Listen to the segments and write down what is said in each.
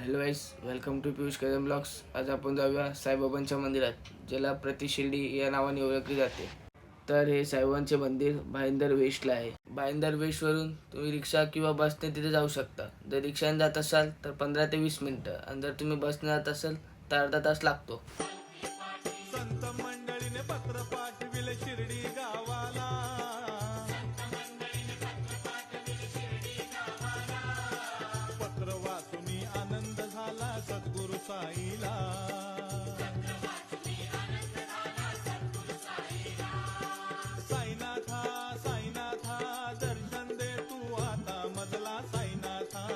Hello guys, welcome to Piyush Kadam blogs. आज आपण जाऊया साईबाबांच्या मंदिरात, ज्याला प्रति शिर्डी या नावाने ओळखले जाते. तर हे साईबाबांचे मंदिर भाईंदर वेस्टला आहे. भाईंदर वेस्टवरून तुम्ही रिक्षा किंवा बसने तिथे जाऊ शकता. जर रिक्षाने जात असाल तर 15 ते 20 मिनिटं, आणि जर तुम्ही बसने जात असाल तर अर्धा तास लागतो. संत मंडळीने पत्र पाठविले शिर्डी गावाला. पत्र वाचून आनंद झाला सद्गुरु साईला. साईनाथा साईनाथा दर्शन दे तू आता मजला साईनाथा.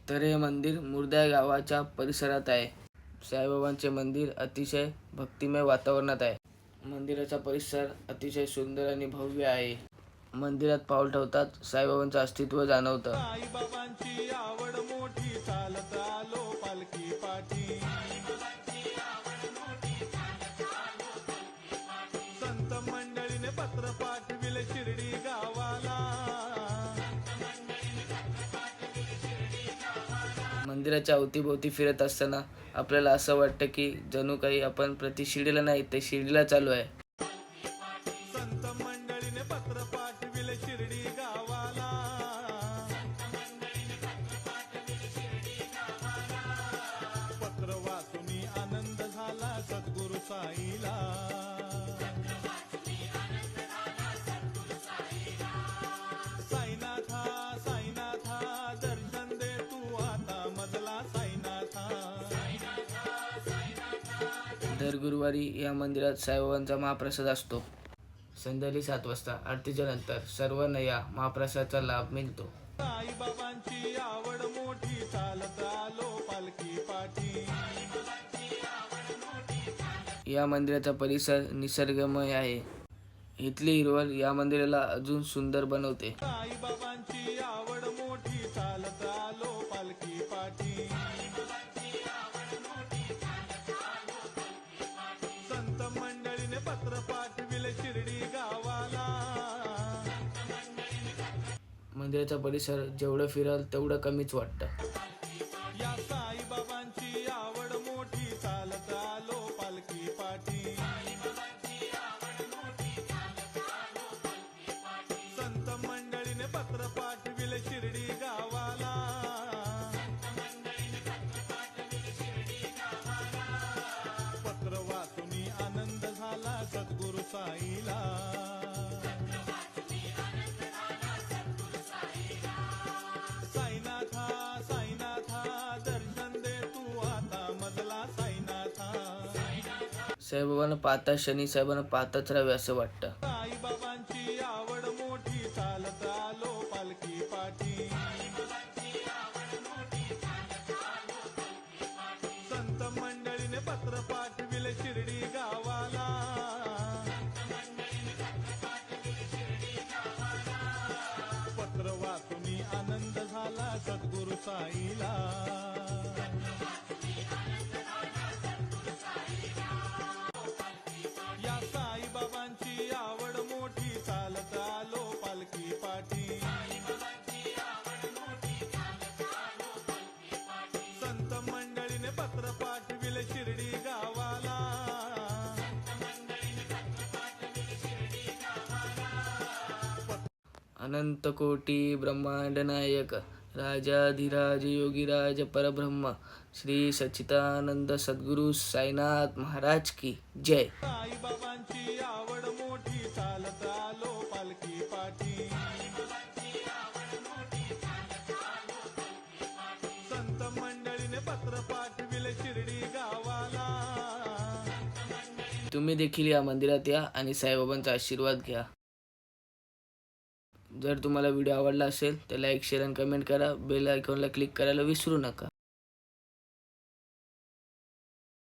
तर हे मंदिर मुर्दा गावाच्या परिसरात आहे. साईबाबांचे मंदिर अतिशय भक्तिमय वातावरणात आहे. मंदिराचा परिसर अतिशय सुंदर आणि भव्य आहे. मंदिरात पाऊल ठेवतात साईबाबांचं अस्तित्व जाणवतं. साईबाबांची आवड मोठी चालत आलो पालखी पाठी. संत मंडळीने पत्र पाठविले शिर्डी गावाला. मंदिराच्या अवतीभोवती फिरत असताना आपल्याला असं वाटतं की जणू काही आपण प्रति शिर्डीला नाही तर शिर्डीला चालू आहे. संत मंडळीने पत्र पाठविले शिर्डी गावाला. पत्र वाचून आनंद झाला सद्गुरु साईला. साईनाथा साईनाथा दर्शन दे तू आता मजला साईनाथा. दर गुरुवारी या मंदिरात साईबाबांचा महाप्रसाद असतो. संध्याकाळी 7 वाजता आरतीच्या नंतर सर्वांना या महाप्रसादाचा लाभ मिळतो. साईबाबांची आवड मोठी चालत आलो पालखी पाठी. या मंदिराचा परिसर निसर्गमय आहे. इथली हिरवळ या मंदिराला अजून सुंदर बनवते. साईबाबांची आवड मोठी चालत आलो पालखी पाठी. संत मंडळीने पत्र पाठविले शिर्डी गावाला. मंदिराचा परिसर जेवढं फिराल तेवढं कमीच वाटतं. या साईबाबांची आवड मोठी चालत आलो पालखी पाठी. संत मंडळीने पत्र पाठविले शिर्डी गावाला. पत्र वाचून आनंद झाला सद्गुरु साईला. साईनाथा साईनाथा दर्शन दे तू आता मजला साईनाथा. साईबाबांना पाहता क्षणी साईबाबांना पाहतच राहावे असं वाटतं. साईबाबांची आवड मोठी चालत आलो पालखी पाठी. संत मंडळीने पत्र पाठविले शिर्डी गावाला. पत्र वाचून आनंद झाला सद्गुरु साईला. या साईबाबांची आवड मोठी चालत आलो पालखी पाठी. संत मंडळीने पत्र पाठविले शिर्डी गावाला. अनंत कोटी ब्रह्मांड नायक राजाधिराज योगीराज परब्रह्म श्री सच्चिदानंद सद्गुरु साईनाथ महाराज की जय. साईबाबांची आवड मोठी चालत आलो पालखी पाठी. संत मंडळीने पत्र पाठविले शिर्डी गावाला. तुम्ही देखील या मंदिरात या आणि साईबाबांचा आशीर्वाद घ्या. जर तुम्हाला व्हिडिओ आवडला असेल तर लाईक, शेअर आणि कमेंट करा. बेल आयकॉनला क्लिक करायला विसरू नका.